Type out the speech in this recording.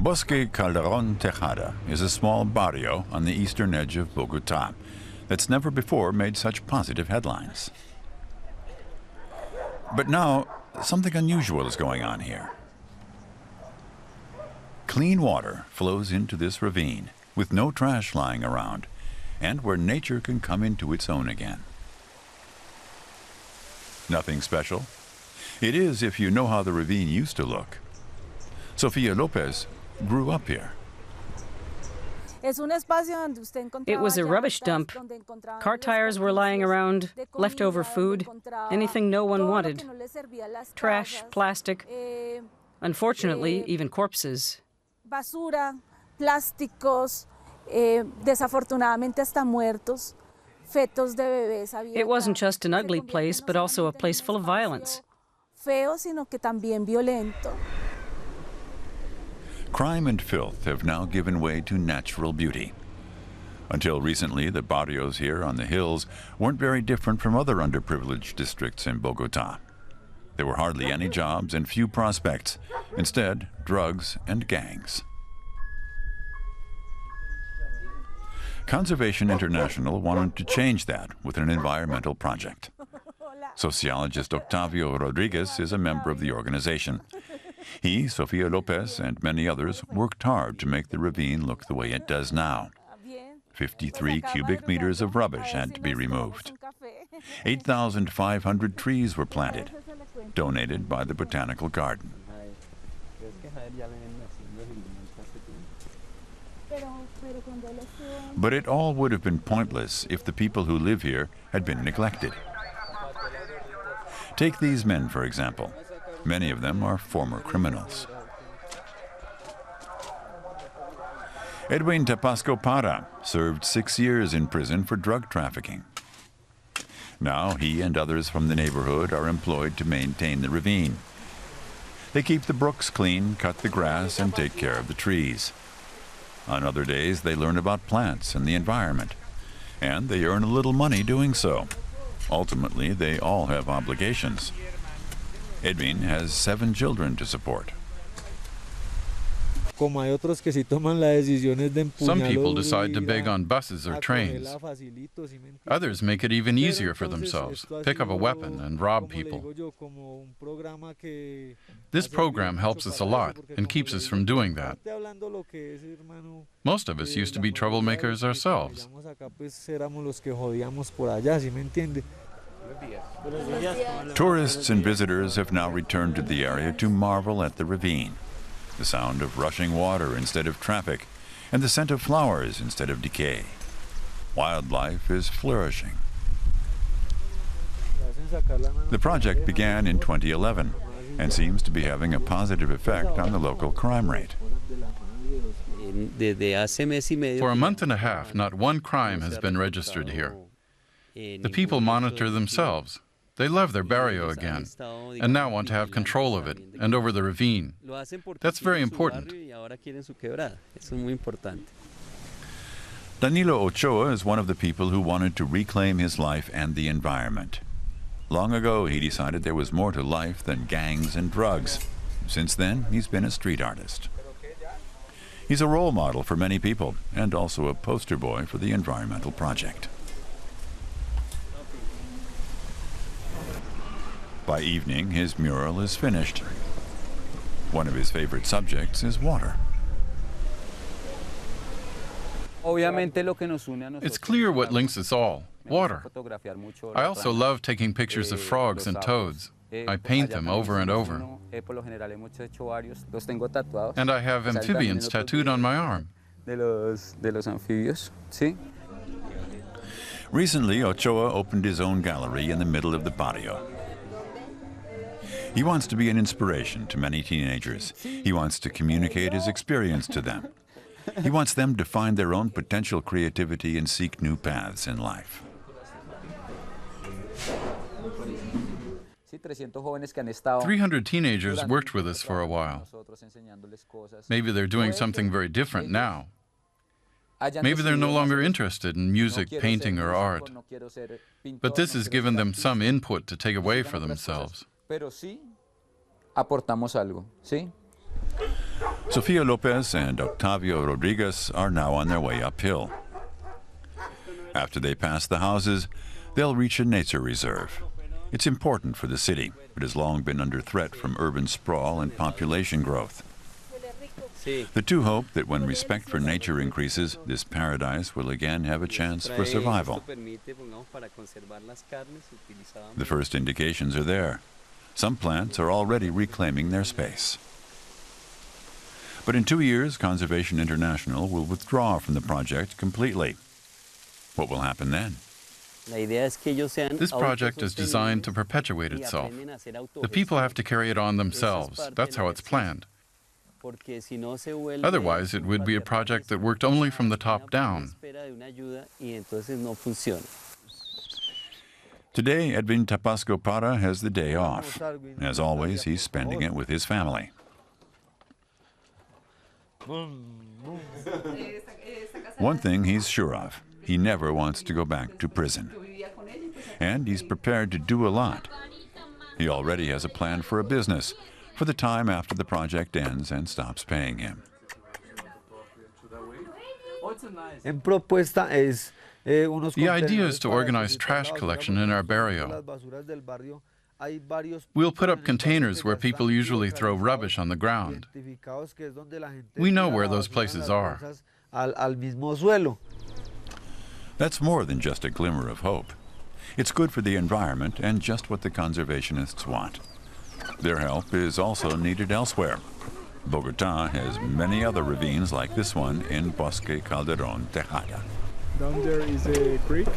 Bosque Calderon Tejada is a small barrio on the eastern edge of Bogota that's never before made such positive headlines. But now, something unusual is going on here. Clean water flows into this ravine with no trash lying around, and where nature can come into its own again. Nothing special. It is if you know how the ravine used to look. Sofia Lopez grew up here. It was a rubbish dump. Car tires were lying around, leftover food, anything no one wanted. Trash, plastic, unfortunately, even corpses. Basura, plásticos, desafortunadamente hasta muertos, fetos de bebés abiertos. It wasn't just an ugly place, but also a place full of violence. Feo, sino que también violento. Crime and filth have now given way to natural beauty. Until recently, the barrios here on the hills weren't very different from other underprivileged districts in Bogota. There were hardly any jobs and few prospects. Instead, drugs and gangs. Conservation International wanted to change that with an environmental project. Sociologist Octavio Rodriguez is a member of the organization. He, Sofia Lopez, and many others worked hard to make the ravine look the way it does now. 53 cubic meters of rubbish had to be removed. 8,500 trees were planted, donated by the Botanical Garden. But it all would have been pointless if the people who live here had been neglected. Take these men, for example. Many of them are former criminals. Edwin Tapasco Para served 6 years in prison for drug trafficking. Now he and others from the neighborhood are employed to maintain the ravine. They keep the brooks clean, cut the grass, and take care of the trees. On other days, they learn about plants and the environment, and they earn a little money doing so. Ultimately, they all have obligations. Edwin has 7 children to support. Some people decide to beg on buses or trains. Others make it even easier for themselves, pick up a weapon and rob people. This program helps us a lot and keeps us from doing that. Most of us used to be troublemakers ourselves. Tourists and visitors have now returned to the area to marvel at the ravine. The sound of rushing water instead of traffic, and the scent of flowers instead of decay. Wildlife is flourishing. The project began in 2011 and seems to be having a positive effect on the local crime rate. For a month and a half, not one crime has been registered here. The people monitor themselves. They love their barrio again, and now want to have control of it and over the ravine. That's very important. Danilo Ochoa is one of the people who wanted to reclaim his life and the environment. Long ago, he decided there was more to life than gangs and drugs. Since then, he's been a street artist. He's a role model for many people and also a poster boy for the environmental project. By evening, his mural is finished. One of his favorite subjects is water. It's clear what links us all, water. I also love taking pictures of frogs and toads. I paint them over and over. And I have amphibians tattooed on my arm. Recently, Ochoa opened his own gallery in the middle of the barrio. He wants to be an inspiration to many teenagers. He wants to communicate his experience to them. He wants them to find their own potential creativity and seek new paths in life. 300 teenagers worked with us for a while. Maybe they're doing something very different now. Maybe they're no longer interested in music, painting, or art. But this has given them some input to take away for themselves. Sofia Lopez and Octavio Rodriguez are now on their way uphill. After they pass the houses, they'll reach a nature reserve. It's important for the city. It has long been under threat from urban sprawl and population growth. The two hope that when respect for nature increases, this paradise will again have a chance for survival. The first indications are there. Some plants are already reclaiming their space. But in 2 years, Conservation International will withdraw from the project completely. What will happen then? This project is designed to perpetuate itself. The people have to carry it on themselves. That's how it's planned. Otherwise, it would be a project that worked only from the top down. Today, Edwin Tapasco Para has the day off. As always, he's spending it with his family. One thing he's sure of, he never wants to go back to prison. And he's prepared to do a lot. He already has a plan for a business for the time after the project ends and stops paying him. The idea is to organize trash collection in our barrio. We'll put up containers where people usually throw rubbish on the ground. We know where those places are. That's more than just a glimmer of hope. It's good for the environment and just what the conservationists want. Their help is also needed elsewhere. Bogotá has many other ravines like this one in Bosque Calderón Tejada. Down there is a creek.